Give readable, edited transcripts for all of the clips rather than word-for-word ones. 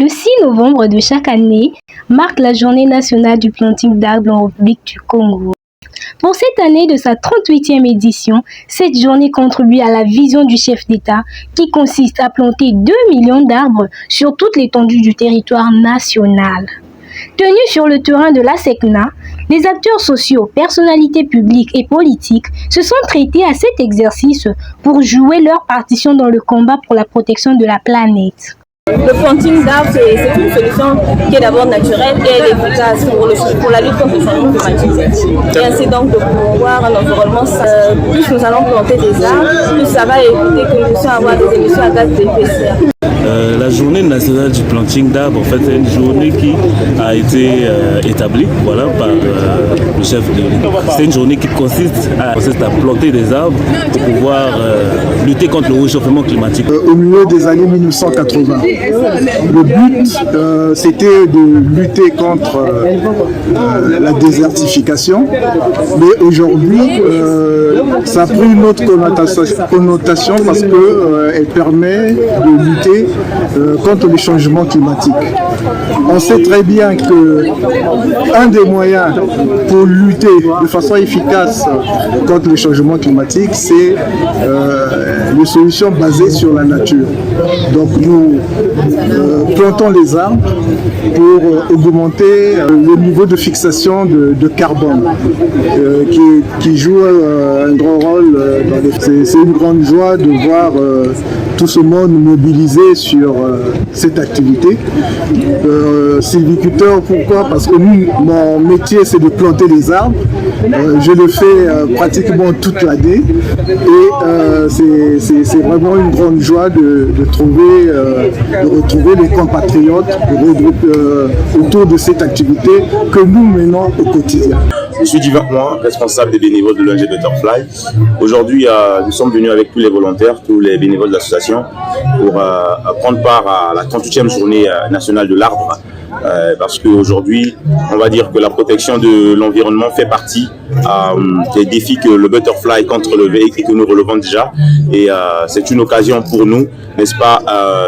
Le 6 novembre de chaque année marque la journée nationale du planting d'arbres en République du Congo. Pour cette année de sa 38e édition, cette journée contribue à la vision du chef d'État qui consiste à planter 2 millions d'arbres sur toute l'étendue du territoire national. Tenus sur le terrain de la SECNA, les acteurs sociaux, personnalités publiques et politiques se sont traités à cet exercice pour jouer leur partition dans le combat pour la protection de la planète. Le planting d'arbres, c'est une solution qui est d'abord naturelle et elle est efficace pour la lutte contre le changement climatique. Et ainsi donc de promouvoir un environnement, plus nous allons planter des arbres, plus ça va éviter que nous puissions avoir des émissions à gaz d'effet de serre. La journée nationale du planting d'arbres, en fait, c'est une journée qui a été établie par le chef de l'État. C'est une journée qui consiste à planter des arbres pour pouvoir lutter contre le réchauffement climatique. Au milieu des années 1980, le but c'était de lutter contre la désertification, mais aujourd'hui ça a pris une autre connotation parce qu'elle permet de lutter contre les changements climatiques. On sait très bien que un des moyens pour lutter de façon efficace contre les changements climatiques, c'est les solutions basées sur la nature. Donc nous plantons les arbres pour augmenter le niveau de fixation de carbone qui joue un grand rôle. C'est une grande joie de voir tout ce monde mobilisé sur cette activité. Sylviculteur, pourquoi? Parce que mon métier c'est de planter les arbres. Je le fais pratiquement toute l'année et c'est vraiment une grande joie de retrouver les compatriotes autour de cette activité que nous menons au quotidien. Je suis Divan Moin, responsable des bénévoles de l'ONG Butterfly. Aujourd'hui, nous sommes venus avec tous les volontaires, tous les bénévoles de l'association pour prendre part à la 38e journée nationale de l'arbre. Parce qu'aujourd'hui, on va dire que la protection de l'environnement fait partie des défis que le Butterfly contre le et que nous relevons déjà. Et c'est une occasion pour nous, n'est-ce pas,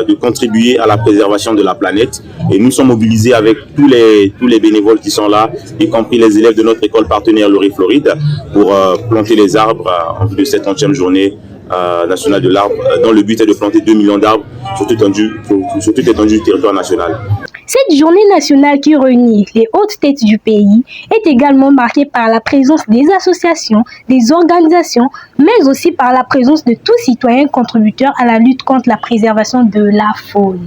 de contribuer à la préservation de la planète. Et nous sommes mobilisés avec tous les bénévoles qui sont là, y compris les élèves de notre école partenaire Laurie Floride, pour planter les arbres en vue de cette 30e journée nationale de l'arbre, dont le but est de planter 2 millions d'arbres sur toute l'étendue du territoire national. Cette journée nationale qui réunit les hautes têtes du pays est également marquée par la présence des associations, des organisations, mais aussi par la présence de tout citoyen contributeur à la lutte contre la préservation de la faune.